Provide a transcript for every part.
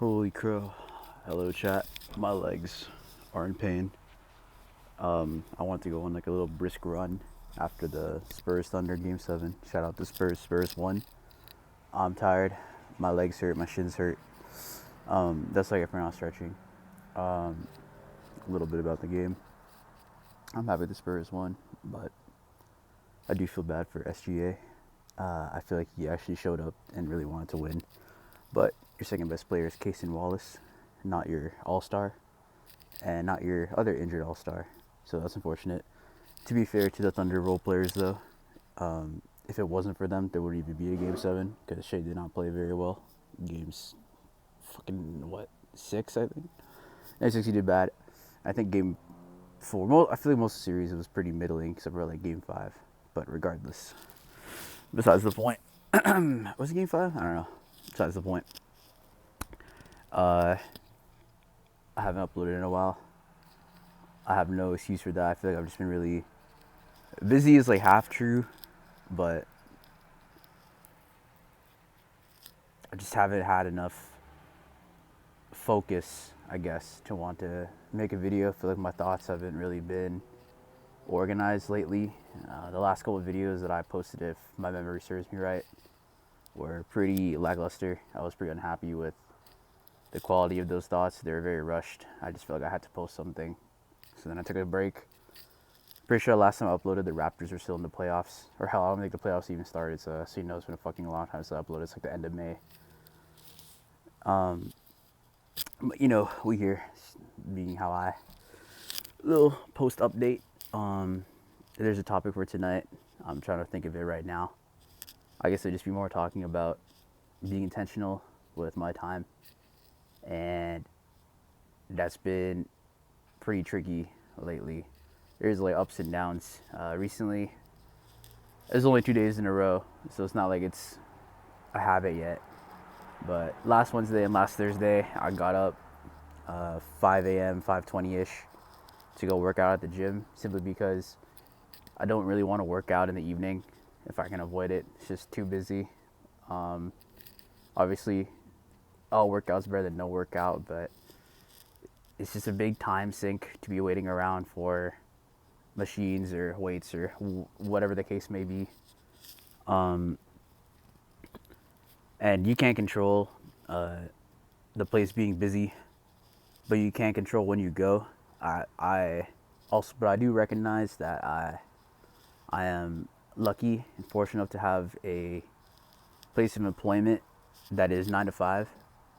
Holy crow. Hello, chat. My legs are in pain. I want to go on like a little brisk run after the Spurs Thunder game 7. Shout out to Spurs. Spurs won. I'm tired. My legs hurt. My shins hurt. That's like if we're not stretching. A little bit about the game. I'm happy the Spurs won, but I do feel bad for SGA. I feel like he actually showed up and really wanted to win. But your second best player is Cason Wallace, not your all-star, and not your other injured all-star. So that's unfortunate. To be fair to the Thunder role players, though, if it wasn't for them, there wouldn't even be a Game 7, because Shea did not play very well. Games fucking, 6, I think? Game 6 he did bad. I think Game 4, I feel like most of the series it was pretty middling, except for like Game 5. But regardless, besides the point. Was it Game 5? I don't know. Besides the point. I haven't uploaded in a while. I have no excuse for that. I feel like I've just been really busy is like half true, but I just haven't had enough focus, I guess, to want to make a video. I feel like my thoughts haven't really been organized lately. The last couple of videos that I posted, if my memory serves me right, were pretty lackluster. I was pretty unhappy with the quality of those thoughts. They were very rushed. I just felt like I had to post something. So then I took a break. Pretty sure last time I uploaded, the Raptors were still in the playoffs. Or hell, I don't think the playoffs even started. So you know it's been a fucking long time since I uploaded. It's like the end of May. But you know, we here, being how I little post update. There's a topic for tonight. I'm trying to think of it right now. I guess it'd just be more talking about being intentional with my time, and that's been pretty tricky lately. There's like ups and downs. Recently, it's only 2 days in a row, so it's not like it's a habit yet. But last Wednesday and last Thursday, I got up 5 a.m., 5:20ish to go work out at the gym, simply because I don't really want to work out in the evening if I can avoid it. It's just too busy. Obviously, all workouts better than no workout, but it's just a big time sink to be waiting around for machines or weights or whatever the case may be. And you can't control the place being busy, but you can't control when you go. But I do recognize that I am lucky and fortunate enough to have a place of employment that is 9 to 5,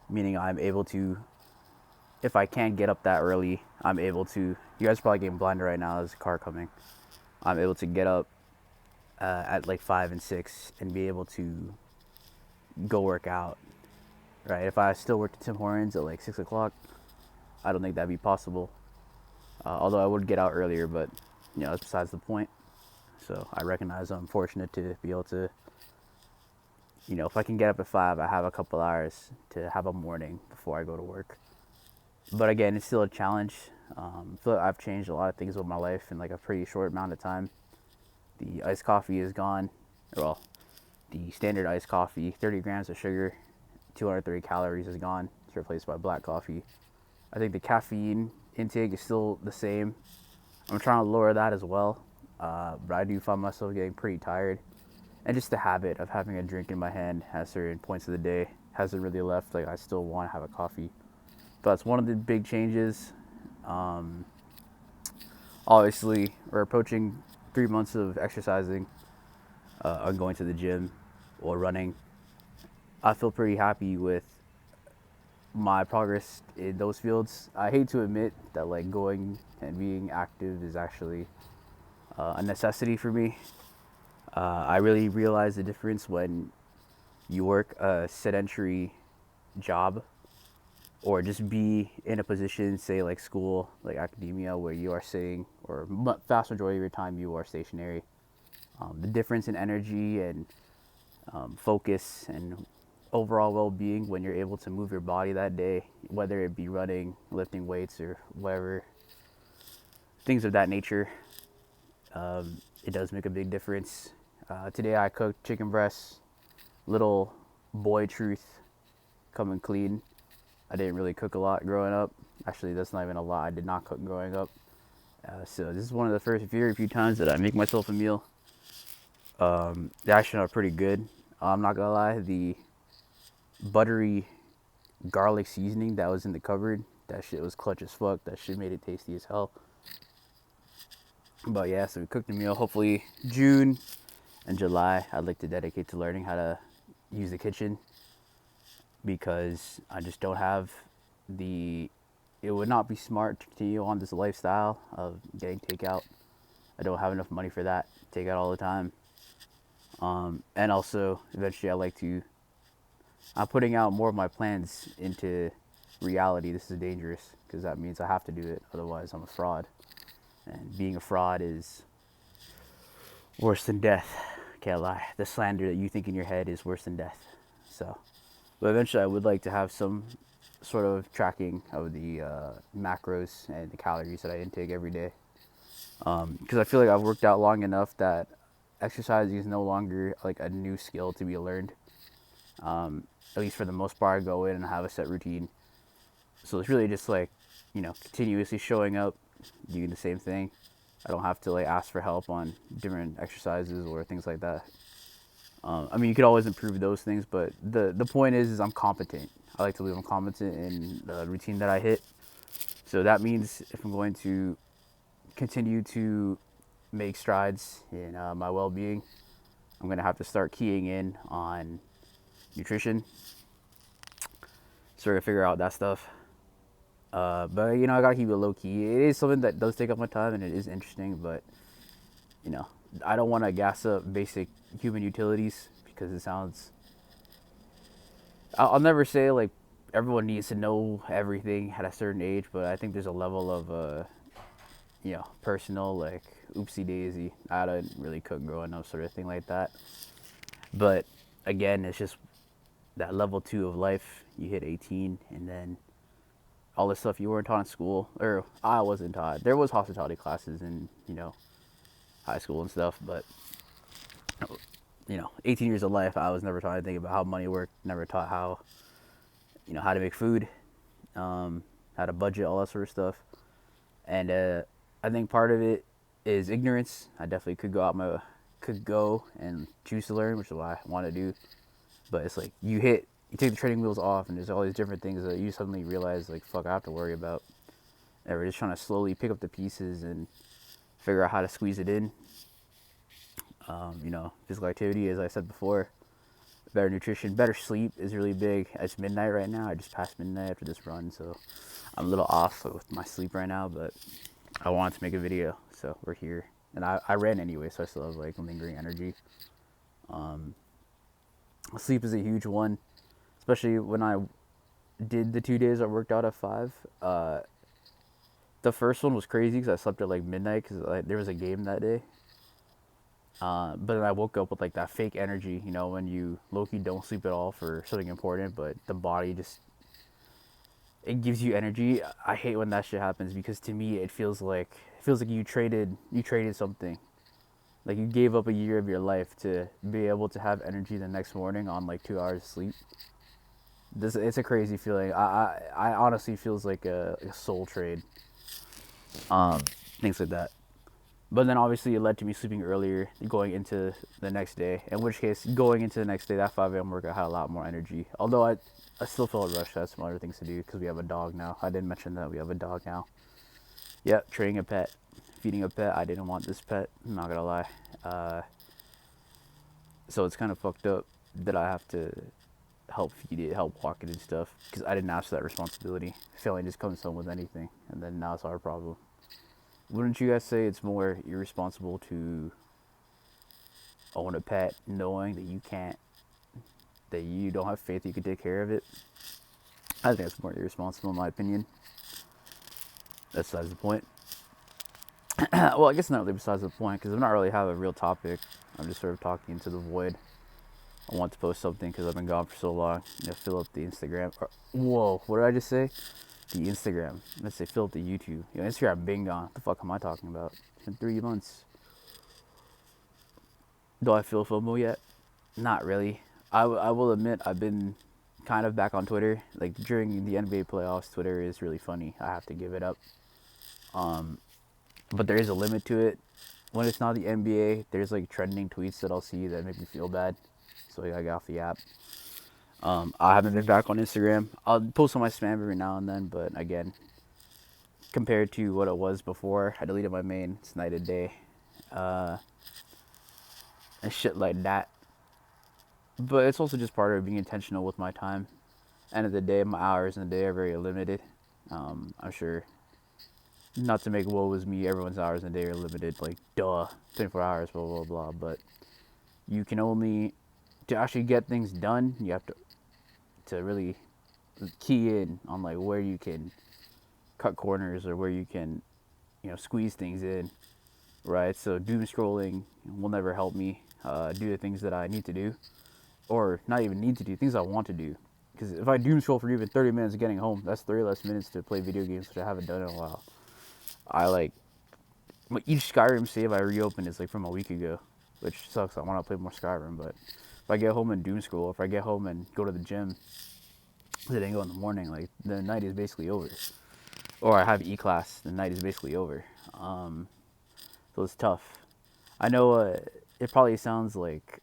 meaning I'm able to, if I can't get up that early, I'm able to, you guys are probably getting blinded right now, there's a car coming. I'm able to get up at like 5 and 6 and be able to go work out, right? If I still worked at Tim Hortons at like 6 o'clock, I don't think that'd be possible. Although I would get out earlier, but you know, that's besides the point. So I recognize I'm fortunate to be able to, you know, if I can get up at 5, I have a couple hours to have a morning before I go to work. But again, it's still a challenge. I feel like I've changed a lot of things with my life in like a pretty short amount of time. The iced coffee is gone. Well, the standard iced coffee, 30 grams of sugar, 230 calories is gone. It's replaced by black coffee. I think the caffeine intake is still the same. I'm trying to lower that as well. But I do find myself getting pretty tired. And just the habit of having a drink in my hand at certain points of the day hasn't really left. Like, I still want to have a coffee. But that's one of the big changes. Obviously, we're approaching 3 months of exercising, or going to the gym or running. I feel pretty happy with my progress in those fields. I hate to admit that like going and being active is actually a necessity for me. I really realize the difference when you work a sedentary job or just be in a position, say like school, like academia, where you are sitting, or vast majority of your time you are stationary. The difference in energy and focus and overall well-being when you're able to move your body that day, whether it be running, lifting weights, or whatever, things of that nature, it does make a big difference. Today I cooked chicken breasts, little boy truth, coming clean. I didn't really cook a lot growing up. Actually, that's not even a lot. I did not cook growing up. So this is one of the first very few times that I make myself a meal. They actually are pretty good. I'm not gonna lie. The buttery garlic seasoning that was in the cupboard, that shit was clutch as fuck. That shit made it tasty as hell. But yeah, so we cooked the meal. Hopefully June and July, I'd like to dedicate to learning how to use the kitchen, because I just don't have the. It would not be smart to continue on this lifestyle of getting takeout. I don't have enough money for that. Takeout all the time. And also, eventually, I like to. I'm putting out more of my plans into reality. This is dangerous because that means I have to do it. Otherwise, I'm a fraud. And being a fraud is worse than death. Can't lie. The slander that you think in your head is worse than death. So, but eventually, I would like to have some sort of tracking of the macros and the calories that I intake every day. Because I feel like I've worked out long enough that exercising is no longer like a new skill to be learned. At least for the most part, I go in and have a set routine. So it's really just like, continuously showing up, doing the same thing. I don't have to like ask for help on different exercises or things like that. I mean, you could always improve those things, but the point is I'm competent. I like to believe I'm competent in the routine that I hit. So that means if I'm going to continue to make strides in my well-being, I'm gonna have to start keying in on nutrition. Sort of figure out that stuff. But I gotta keep it low key. It is something that does take up my time and it is interesting, but you know, I don't want to gas up basic human utilities because it sounds. I'll never say like everyone needs to know everything at a certain age, but I think there's a level of personal like oopsie daisy. I didn't really cook growing up, sort of thing like that. But again, it's just that level two of life. You hit 18, and then all the stuff you weren't taught in school, or I wasn't taught. There was hospitality classes in high school and stuff, but 18 years of life, I was never taught anything about how money worked. Never taught how how to make food, how to budget, all that sort of stuff. And I think part of it is ignorance. I definitely could go and choose to learn, which is what I want to do. But it's like you take the training wheels off, and there's all these different things that you suddenly realize like fuck I have to worry about. And we're just trying to slowly pick up the pieces and figure out how to squeeze it in. Physical activity, as I said before, better nutrition, better sleep is really big. It's midnight right now. I just passed midnight after this run, so I'm a little off with my sleep right now, but I wanted to make a video, so we're here. And I ran anyway, so I still have like lingering energy. Sleep is a huge one, especially when I did the 2 days I worked out at 5. The first one was crazy because I slept at like midnight because there was a game that day. But then I woke up with like that fake energy, when you low-key don't sleep at all for something important, but the body just, it gives you energy. I hate when that shit happens because to me it feels like you traded something. Like you gave up a year of your life to be able to have energy the next morning on like 2 hours of sleep. It's a crazy feeling. I honestly feels like a soul trade. Things like that. But then obviously it led to me sleeping earlier, going into the next day. In which case, going into the next day, that 5 a.m. workout had a lot more energy. Although I still felt rushed. I had some other things to do because we have a dog now. I didn't mention that we have a dog now. Yep, training a pet, feeding a pet. I didn't want this pet. I'm not gonna lie. So it's kind of fucked up that I have to help feed it, help walk it and stuff because I didn't ask for that responsibility. Failing just comes home with anything, and then now it's our problem. Wouldn't you guys say it's more irresponsible to own a pet knowing that you don't have faith you can take care of it? I think that's more irresponsible in my opinion. That's besides the point. Well, I guess not really besides the point because I'm not really have a real topic. I'm just sort of talking into the void. I want to post something because I've been gone for so long. Fill up the Instagram. Whoa, what did I just say? The Instagram. Let's say fill up the YouTube. Instagram been gone. What the fuck am I talking about? It's been 3 months. Do I feel FOMO yet? Not really. I will admit I've been kind of back on Twitter. Like during the NBA playoffs, Twitter is really funny. I have to give it up. Um, but there is a limit to it. When it's not the NBA, there's like trending tweets that I'll see that make me feel bad. So like, I got off the app. I haven't been back on Instagram. I'll post on my spam every now and then, but again, compared to what it was before, I deleted my main. It's night and day, uh, and shit like that. But it's also just part of being intentional with my time. End of the day, my hours in the day are very limited. I'm sure, not to make woe is me, everyone's hours in the day are limited. Like, duh, 24 hours, blah, blah, blah. But you can only, to actually get things done, you have to really key in on like where you can cut corners or where you can, squeeze things in, right? So doom scrolling will never help me do the things that I need to do, or not even need to do, things I want to do. Because if I doom scroll for even 30 minutes getting home, that's 30 less minutes to play video games, which I haven't done in a while. I like, each Skyrim save I reopen is like from a week ago, which sucks. I want to play more Skyrim, but if I get home and doom scroll, if I get home and go to the gym, because I didn't go in the morning, like the night is basically over. Or I have E-class, the night is basically over. So it's tough. I know it probably sounds like,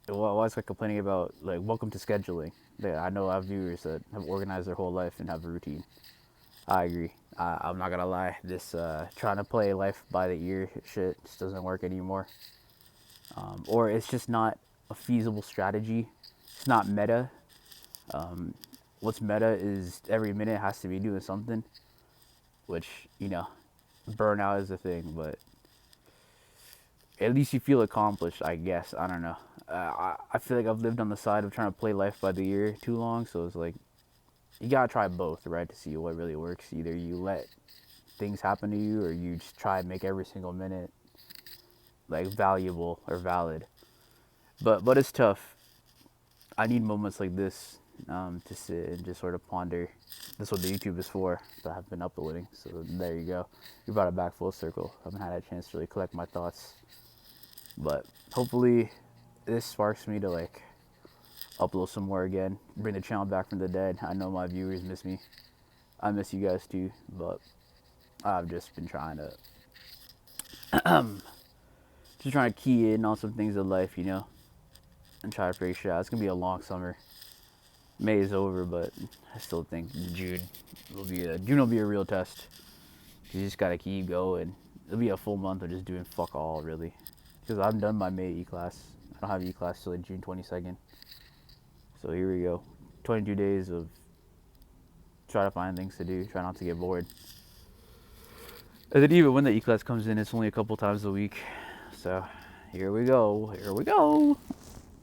well, I was like complaining about like welcome to scheduling. Yeah, I know I have viewers that have organized their whole life and have a routine. I agree. I'm not gonna lie. This trying to play life by the ear shit just doesn't work anymore. Or it's just not a feasible strategy. It's not meta. What's meta is every minute has to be doing something, which burnout is a thing, but at least you feel accomplished, I guess. I don't know. I feel like I've lived on the side of trying to play life by the ear too long, so it's like you gotta try both, right, to see what really works. Either you let things happen to you, or you just try and make every single minute like valuable or valid. But it's tough. I need moments like this to sit and just sort of ponder. That's what the YouTube is for. That I've been uploading. So there you go. You brought it back full circle. I haven't had a chance to really collect my thoughts, but hopefully this sparks me to like upload some more again, bring the channel back from the dead. I know my viewers miss me. I miss you guys too, but I've just been trying to key in on some things in life, and try to figure shit out. It's gonna be a long summer. May is over, but I still think June will be a real test. You just gotta keep going. It'll be a full month of just doing fuck all, really. Because I'm done my May E-class. I don't have E-class till like June 22nd. So here we go. 22 days of try to find things to do, try not to get bored. And then even when the E-class comes in, it's only a couple times a week. So here we go.